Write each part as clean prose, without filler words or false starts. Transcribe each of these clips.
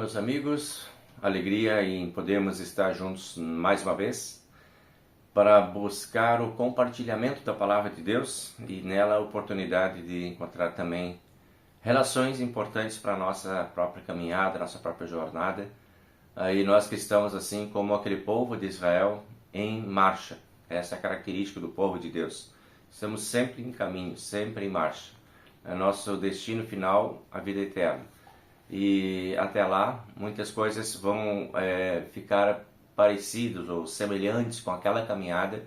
meus amigos, alegria em podermos estar juntos mais uma vez para buscar o compartilhamento da Palavra de Deus e nela a oportunidade de encontrar também relações importantes para a nossa própria caminhada, nossa própria jornada. E nós que estamos assim como aquele povo de Israel em marcha, essa é a característica do povo de Deus. Estamos sempre em caminho, sempre em marcha. É nosso destino final, a vida eterna. E até lá, muitas coisas vão ficar parecidas ou semelhantes com aquela caminhada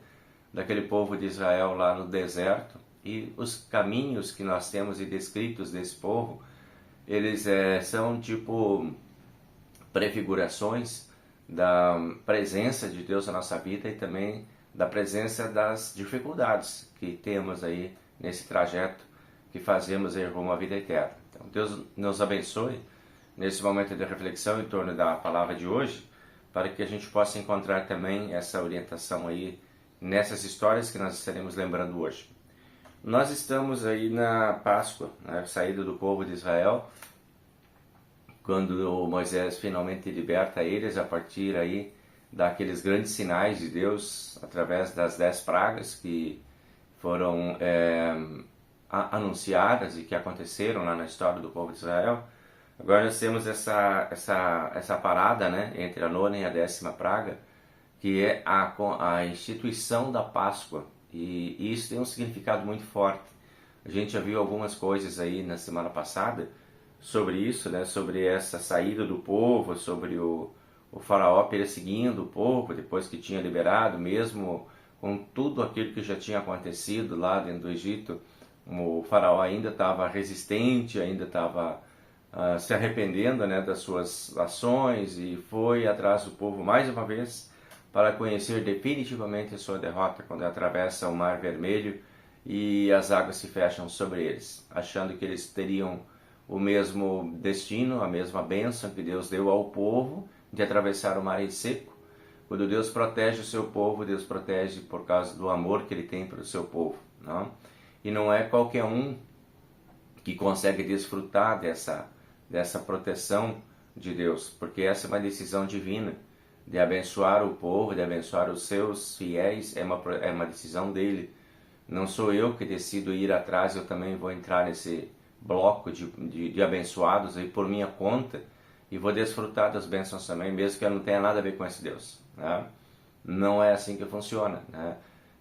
daquele povo de Israel lá no deserto. E os caminhos que nós temos e descritos desse povo, eles são tipo prefigurações da presença de Deus na nossa vida e também da presença das dificuldades que temos aí nesse trajeto que fazemos aí rumo à vida eterna. Então, Deus nos abençoe nesse momento de reflexão em torno da palavra de hoje, para que a gente possa encontrar também essa orientação aí nessas histórias que nós estaremos lembrando hoje. Nós estamos aí na Páscoa, na saída do povo de Israel, quando Moisés finalmente liberta eles a partir aí daqueles grandes sinais de Deus através das 10 pragas que foram anunciadas e que aconteceram lá na história do povo de Israel. Agora nós temos essa parada, né, entre a 9ª e a 10ª praga, que é a instituição da Páscoa. E isso tem um significado muito forte. A gente já viu algumas coisas aí na semana passada sobre isso, né, sobre essa saída do povo, sobre o faraó perseguindo o povo depois que tinha liberado, mesmo com tudo aquilo que já tinha acontecido lá dentro do Egito. O faraó ainda estava resistente, ainda estava se arrependendo, né, das suas ações e foi atrás do povo mais uma vez para conhecer definitivamente a sua derrota quando atravessa o Mar Vermelho e as águas se fecham sobre eles, achando que eles teriam o mesmo destino, a mesma bênção que Deus deu ao povo de atravessar o mar em seco. Quando Deus protege o seu povo, Deus protege por causa do amor que Ele tem para o seu povo, não? E não é qualquer um que consegue desfrutar dessa proteção de Deus, porque essa é uma decisão divina de abençoar o povo, de abençoar os seus fiéis, é uma decisão dele. Não sou eu que decido ir atrás, eu também vou entrar nesse bloco de abençoados aí por minha conta e vou desfrutar das bênçãos também, mesmo que eu não tenha nada a ver com esse Deus, né? Não é assim que funciona, né?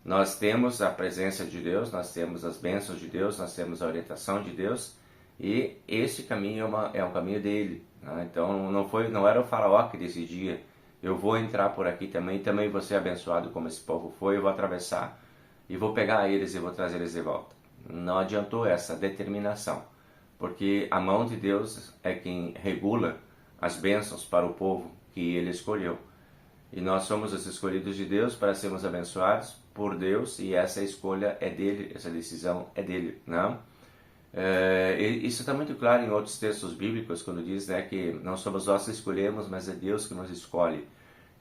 Nós temos a presença de Deus, nós temos as bênçãos de Deus, nós temos a orientação de Deus e esse caminho é um caminho dele, né? Então não era o faraó que decidia, eu vou entrar por aqui também vou ser abençoado como esse povo foi, eu vou atravessar e vou pegar eles e vou trazer eles de volta. Não adiantou essa determinação, porque a mão de Deus é quem regula as bênçãos para o povo que Ele escolheu. E nós somos os escolhidos de Deus para sermos abençoados por Deus e essa escolha é dele, essa decisão é dele, não? Isso está muito claro em outros textos bíblicos, quando diz, né, que não somos nós que escolhemos, mas é Deus que nos escolhe.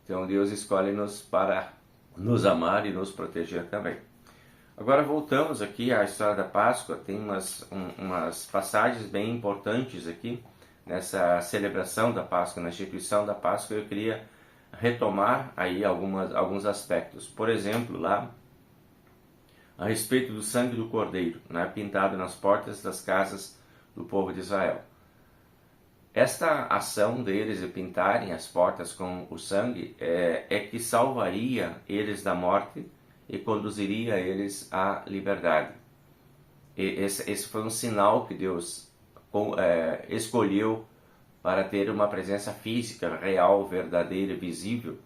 Então Deus escolhe-nos para nos amar e nos proteger também. Agora voltamos aqui à história da Páscoa, tem umas passagens bem importantes aqui nessa celebração da Páscoa, na instituição da Páscoa. Eu queria retomar aí alguns aspectos. Por exemplo, lá a respeito do sangue do cordeiro, né, pintado nas portas das casas do povo de Israel. Esta ação deles de pintarem as portas com o sangue é que salvaria eles da morte e conduziria eles à liberdade. Esse foi um sinal que Deus escolheu para ter uma presença física, real, verdadeira, visível.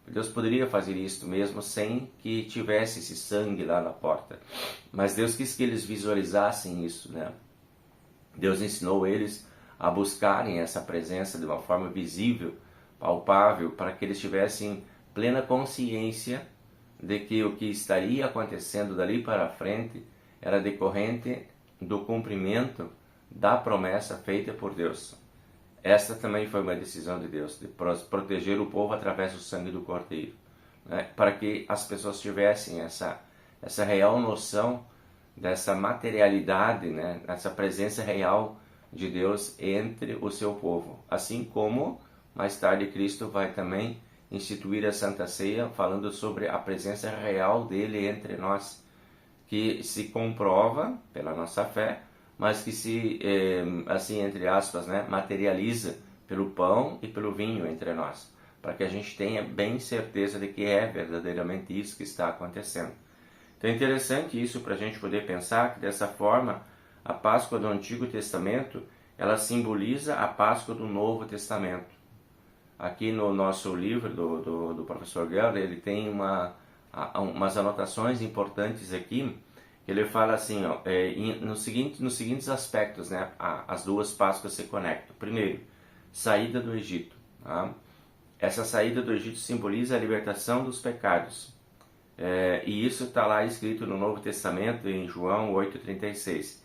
Deus poderia fazer isso mesmo sem que tivesse esse sangue lá na porta. Mas Deus quis que eles visualizassem isso, né? Deus ensinou eles a buscarem essa presença de uma forma visível, palpável, para que eles tivessem plena consciência de que o que estaria acontecendo dali para frente era decorrente do cumprimento da promessa feita por Deus. Esta também foi uma decisão de Deus, de proteger o povo através do sangue do cordeiro, né? Para que as pessoas tivessem essa real noção dessa materialidade, né? Essa presença real de Deus entre o seu povo. Assim como mais tarde Cristo vai também instituir a Santa Ceia, falando sobre a presença real dele entre nós, que se comprova pela nossa fé, mas que se, assim, entre aspas, né, materializa pelo pão e pelo vinho entre nós, para que a gente tenha bem certeza de que é verdadeiramente isso que está acontecendo. Então é interessante isso para a gente poder pensar que dessa forma a Páscoa do Antigo Testamento ela simboliza a Páscoa do Novo Testamento. Aqui no nosso livro do professor Gelder, ele tem umas anotações importantes aqui. Ele fala assim, ó, nos seguintes aspectos, né, as duas Páscoas se conectam. Primeiro, saída do Egito. Tá? Essa saída do Egito simboliza a libertação dos pecados. E isso está lá escrito no Novo Testamento, em João 8,36.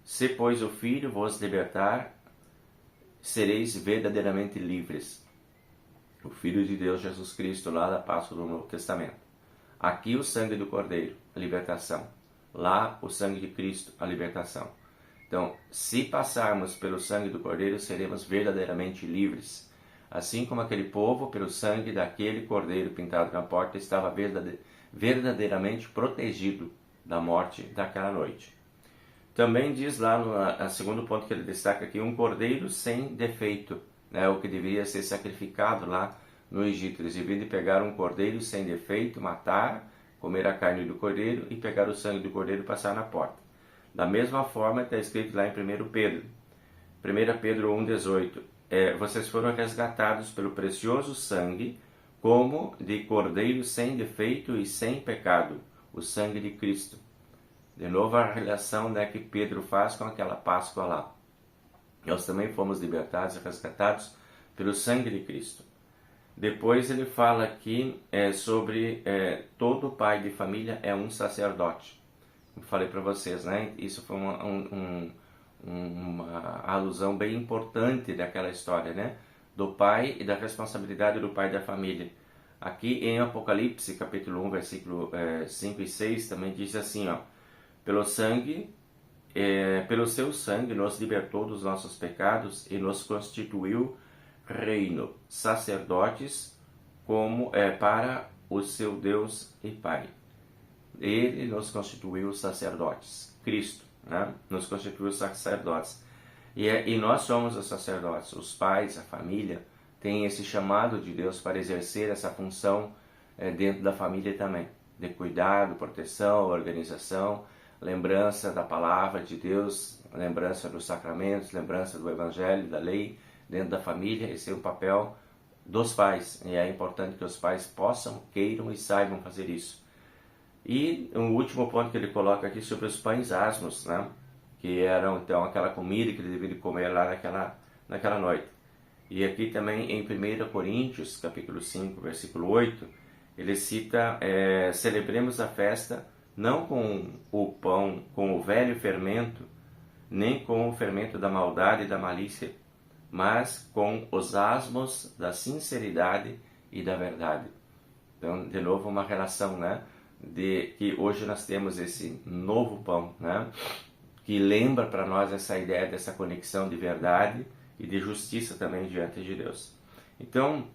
Se, pois, o Filho vos libertar, sereis verdadeiramente livres. O Filho de Deus, Jesus Cristo, lá da Páscoa do Novo Testamento. Aqui o sangue do Cordeiro, a libertação. Lá o sangue de Cristo, a libertação. Então, se passarmos pelo sangue do Cordeiro, seremos verdadeiramente livres. Assim como aquele povo, pelo sangue daquele Cordeiro pintado na porta, estava verdadeiramente protegido da morte daquela noite. Também diz lá no segundo ponto que ele destaca aqui, um cordeiro sem defeito, né, o que deveria ser sacrificado lá no Egito. Eles deveriam pegar um cordeiro sem defeito, matar, comer a carne do cordeiro e pegar o sangue do cordeiro e passar na porta. Da mesma forma está escrito lá em 1 Pedro. 1 Pedro 1,18. Vocês foram resgatados pelo precioso sangue, como de cordeiro sem defeito e sem pecado, o sangue de Cristo. De novo a relação, né, que Pedro faz com aquela Páscoa lá. Nós também fomos libertados e resgatados pelo sangue de Cristo. Depois ele fala aqui sobre todo pai de família é um sacerdote. Eu falei para vocês, né? Isso foi uma alusão bem importante daquela história, né? Do pai e da responsabilidade do pai da família. Aqui em Apocalipse, capítulo 1, versículo 5 e 6, também diz assim, ó, pelo seu sangue nos libertou dos nossos pecados e nos constituiu reino, sacerdotes como para o seu Deus e Pai. Ele nos constituiu sacerdotes, Cristo, né? Nos constituiu sacerdotes. E nós somos os sacerdotes, os pais, a família, tem esse chamado de Deus para exercer essa função dentro da família também, de cuidado, proteção, organização, lembrança da palavra de Deus, lembrança dos sacramentos, lembrança do evangelho, da lei, dentro da família. Esse é o papel dos pais, e é importante que os pais possam, queiram e saibam fazer isso. E o último ponto que ele coloca aqui sobre os pães asmos, né? Que eram então aquela comida que ele deveria comer lá naquela noite. E aqui também em 1 Coríntios, capítulo 5, versículo 8, ele cita, celebremos a festa não com o pão, com o velho fermento, nem com o fermento da maldade e da malícia, mas com os asmos da sinceridade e da verdade. Então, de novo, uma relação, né, de que hoje nós temos esse novo pão, né, que lembra para nós essa ideia dessa conexão de verdade e de justiça também diante de Deus. Então,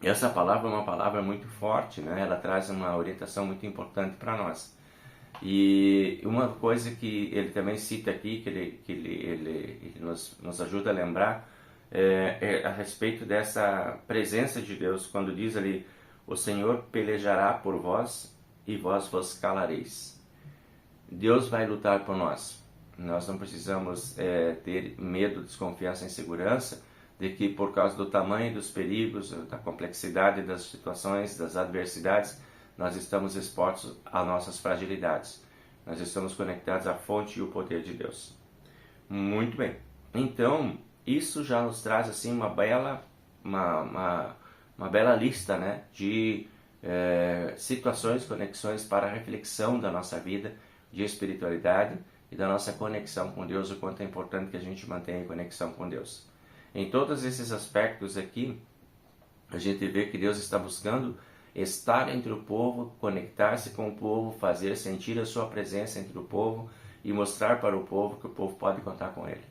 essa palavra é uma palavra muito forte, né? Ela traz uma orientação muito importante para nós. E uma coisa que ele também cita aqui, que ele nos ajuda a lembrar, é a respeito dessa presença de Deus, quando diz ali, o Senhor pelejará por vós e vós vos calareis. Deus vai lutar por nós. Nós não precisamos ter medo, desconfiança, insegurança de que por causa do tamanho dos perigos, da complexidade das situações, das adversidades, nós estamos expostos a nossas fragilidades. Nós estamos conectados à fonte e o poder de Deus. Muito bem. Então, isso já nos traz assim uma bela lista, né, de situações, conexões para a reflexão da nossa vida de espiritualidade e da nossa conexão com Deus, o quanto é importante que a gente mantenha a conexão com Deus. Em todos esses aspectos aqui, a gente vê que Deus está buscando estar entre o povo, conectar-se com o povo, fazer sentir a sua presença entre o povo e mostrar para o povo que o povo pode contar com ele.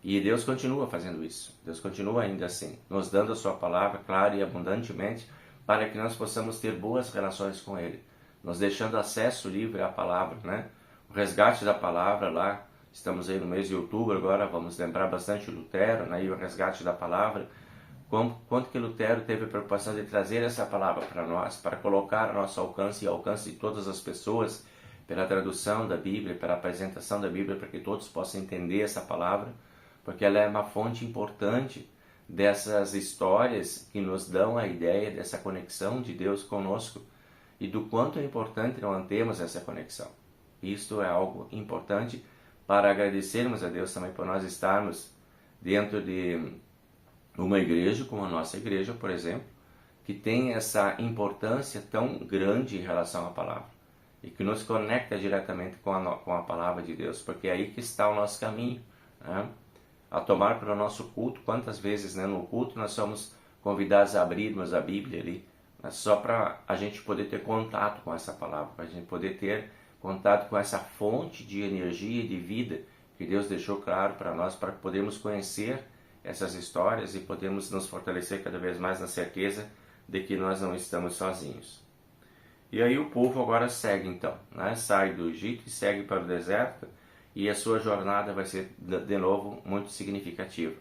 E Deus continua fazendo isso. Deus continua ainda assim, nos dando a sua palavra clara e abundantemente para que nós possamos ter boas relações com Ele, nos deixando acesso livre à palavra, né? O resgate da palavra lá, estamos aí no mês de outubro agora, vamos lembrar bastante Lutero, né? E o resgate da palavra, quanto que Lutero teve a preocupação de trazer essa palavra para nós, para colocar a nosso alcance e ao alcance de todas as pessoas, pela tradução da Bíblia, pela apresentação da Bíblia, para que todos possam entender essa palavra, porque ela é uma fonte importante dessas histórias que nos dão a ideia dessa conexão de Deus conosco e do quanto é importante nós mantermos essa conexão. Isto é algo importante para agradecermos a Deus também por nós estarmos dentro de uma igreja como a nossa igreja, por exemplo, que tem essa importância tão grande em relação à palavra e que nos conecta diretamente com a palavra de Deus, porque é aí que está o nosso caminho, né? A tomar para o nosso culto, quantas vezes, né, no culto nós somos convidados a abrirmos a Bíblia ali, mas só para a gente poder ter contato com essa palavra, para a gente poder ter contato com essa fonte de energia e de vida que Deus deixou claro para nós, para podermos conhecer essas histórias e podermos nos fortalecer cada vez mais na certeza de que nós não estamos sozinhos. E aí o povo agora segue então, né? Sai do Egito e segue para o deserto, e a sua jornada vai ser de novo muito significativa.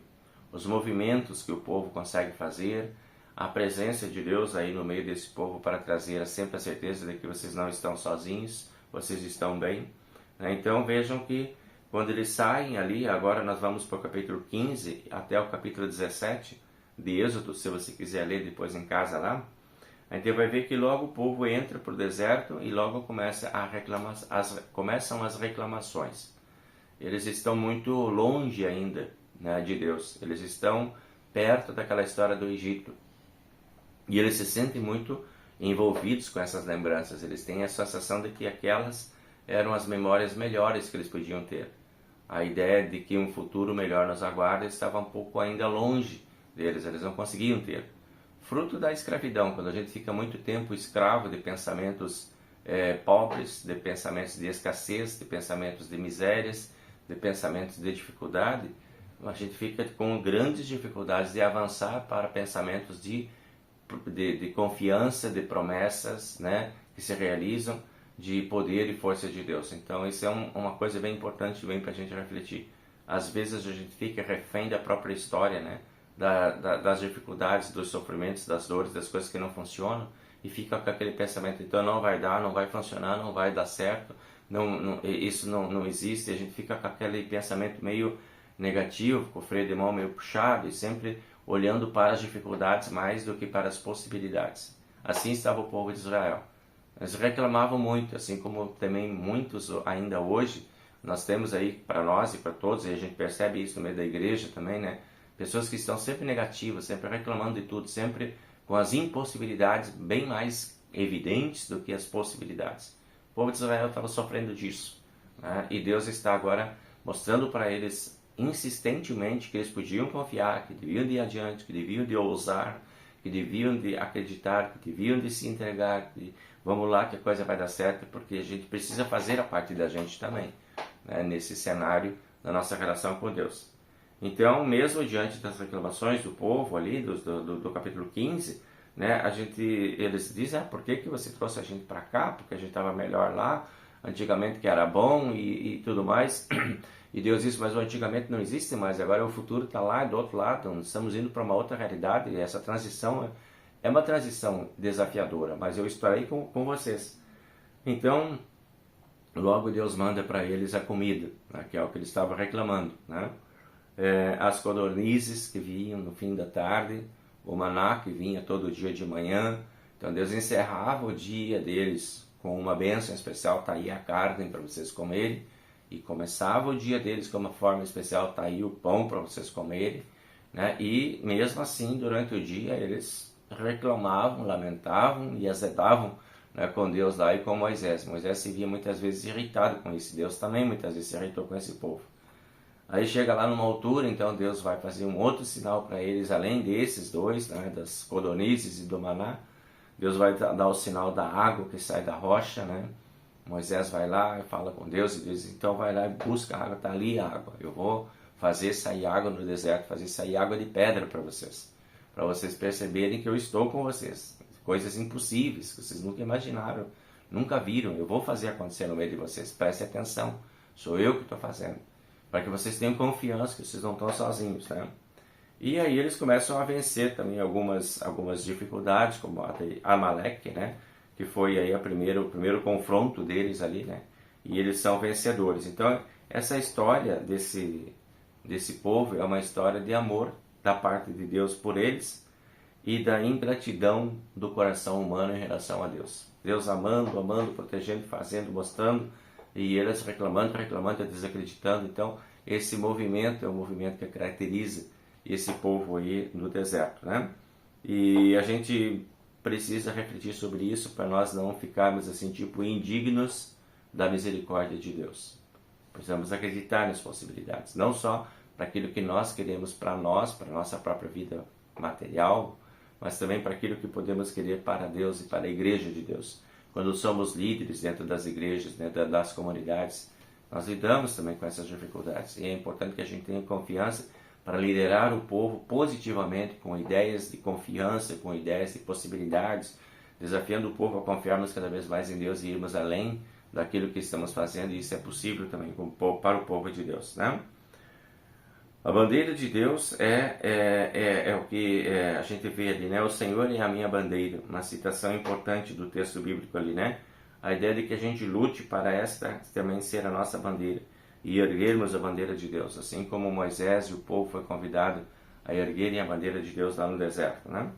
Os movimentos que o povo consegue fazer, a presença de Deus aí no meio desse povo para trazer sempre a certeza de que vocês não estão sozinhos, vocês estão bem. Então vejam que quando eles saem ali, agora nós vamos para o capítulo 15 até o capítulo 17 de Êxodo, se você quiser ler depois em casa lá, a gente vai ver que logo o povo entra para o deserto e logo começam as reclamações. Eles estão muito longe ainda, né, de Deus. Eles estão perto daquela história do Egito. E eles se sentem muito envolvidos com essas lembranças. Eles têm a sensação de que aquelas eram as memórias melhores que eles podiam ter. A ideia de que um futuro melhor nos aguarda estava um pouco ainda longe deles. Eles não conseguiam ter. Fruto da escravidão, quando a gente fica muito tempo escravo de pensamentos pobres, de pensamentos de escassez, de pensamentos de misérias, de pensamentos de dificuldade, a gente fica com grandes dificuldades de avançar para pensamentos de confiança, de promessas, né, que se realizam, de poder e força de Deus. Então isso é uma coisa bem importante bem para a gente refletir. Às vezes a gente fica refém da própria história, né, das dificuldades, dos sofrimentos, das dores, das coisas que não funcionam, e fica com aquele pensamento, então não vai dar, não vai funcionar, não vai dar certo, isso não existe. A gente fica com aquele pensamento meio negativo, com o freio de mão meio puxado e sempre olhando para as dificuldades mais do que para as possibilidades. Assim estava o povo de Israel. Eles reclamavam muito, assim como também muitos ainda hoje. Nós temos aí para nós e para todos, e a gente percebe isso no meio da igreja também, né? Pessoas que estão sempre negativas, sempre reclamando de tudo, sempre com as impossibilidades bem mais evidentes do que as possibilidades. O povo de Israel estava sofrendo disso, né? E Deus está agora mostrando para eles insistentemente que eles podiam confiar, que deviam de ir adiante, que deviam de ousar, que deviam de acreditar, que deviam de se entregar, que vamos lá que a coisa vai dar certo, porque a gente precisa fazer a parte da gente também, né? Nesse cenário da nossa relação com Deus. Então, mesmo diante das reclamações do povo ali, do capítulo 15, né, eles dizem, por que você trouxe a gente para cá? Porque a gente estava melhor lá, antigamente que era bom e tudo mais. E Deus disse, mas o antigamente não existe mais, agora o futuro está lá do outro lado, estamos indo para uma outra realidade, e essa transição é uma transição desafiadora, mas eu estarei com vocês. Então, logo Deus manda para eles a comida, né, que é o que eles estavam reclamando, né? As codornizes que vinham no fim da tarde, o maná que vinha todo dia de manhã. Então Deus encerrava o dia deles com uma bênção especial, tá aí a carne para vocês comerem, e começava o dia deles com uma forma especial, tá aí o pão para vocês comerem, né? E mesmo assim, durante o dia, eles reclamavam, lamentavam e azedavam, né, com Deus lá e com Moisés. Moisés se via muitas vezes irritado com isso, Deus também muitas vezes se irritou com esse povo. Aí chega lá numa altura, então Deus vai fazer um outro sinal para eles, além desses dois, né, das codornizes e do maná. Deus vai dar o sinal da água que sai da rocha, né? Moisés vai lá e fala com Deus e diz, então vai lá e busca a água, está ali a água, eu vou fazer sair água no deserto, fazer sair água de pedra para vocês perceberem que eu estou com vocês. Coisas impossíveis que vocês nunca imaginaram, nunca viram. Eu vou fazer acontecer no meio de vocês. Prestem atenção, sou eu que estou fazendo, para que vocês tenham confiança que vocês não estão sozinhos, né? E aí eles começam a vencer também algumas dificuldades, como a de Amaleque, né? Que foi aí o primeiro confronto deles ali, né? E eles são vencedores. Então, essa história desse povo é uma história de amor da parte de Deus por eles e da ingratidão do coração humano em relação a Deus. Deus amando, protegendo, fazendo, mostrando, e eles reclamando, desacreditando. Então, esse movimento é um movimento que caracteriza esse povo aí no deserto, né? E a gente precisa refletir sobre isso para nós não ficarmos assim, tipo, indignos da misericórdia de Deus. Precisamos acreditar nas possibilidades, não só para aquilo que nós queremos para nós, para a nossa própria vida material, mas também para aquilo que podemos querer para Deus e para a igreja de Deus. Quando somos líderes dentro das igrejas, dentro das comunidades, nós lidamos também com essas dificuldades. E é importante que a gente tenha confiança para liderar o povo positivamente, com ideias de confiança, com ideias de possibilidades, desafiando o povo a confiarmos cada vez mais em Deus e irmos além daquilo que estamos fazendo, e isso é possível também para o povo de Deus, né? A bandeira de Deus é o que a gente vê ali, né? O Senhor é a minha bandeira, uma citação importante do texto bíblico ali, né? A ideia de que a gente lute para esta também ser a nossa bandeira e erguermos a bandeira de Deus, assim como Moisés e o povo foi convidado a erguerem a bandeira de Deus lá no deserto, né?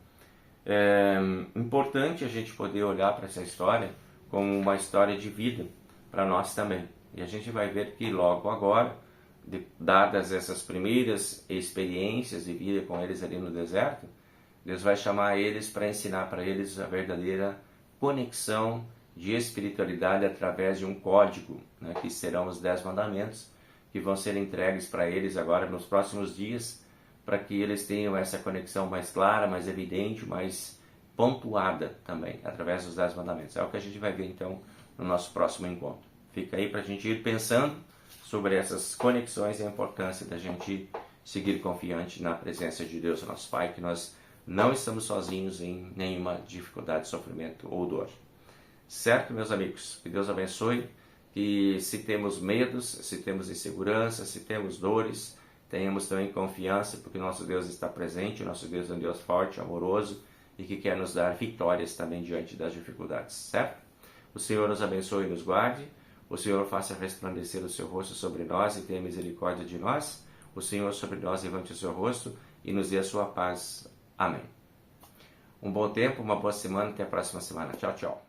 É importante a gente poder olhar para essa história como uma história de vida para nós também. E a gente vai ver que logo agora, dadas essas primeiras experiências de vida com eles ali no deserto, Deus vai chamar eles para ensinar para eles a verdadeira conexão de espiritualidade através de um código, né, que serão os 10 mandamentos, que vão ser entregues para eles agora nos próximos dias, para que eles tenham essa conexão mais clara, mais evidente, mais pontuada também, através dos 10 mandamentos. É o que a gente vai ver então no nosso próximo encontro. Fica aí para a gente ir pensando sobre essas conexões e a importância da gente seguir confiante na presença de Deus, nosso Pai, que nós não estamos sozinhos em nenhuma dificuldade, sofrimento ou dor. Certo, meus amigos? Que Deus abençoe, que se temos medos, se temos insegurança, se temos dores, tenhamos também confiança, porque nosso Deus está presente, nosso Deus é um Deus forte, amoroso e que quer nos dar vitórias também diante das dificuldades, certo? O Senhor nos abençoe e nos guarde, o Senhor faça resplandecer o seu rosto sobre nós e tenha misericórdia de nós, o Senhor sobre nós levante o seu rosto e nos dê a sua paz. Amém. Um bom tempo, uma boa semana, até a próxima semana. Tchau, tchau.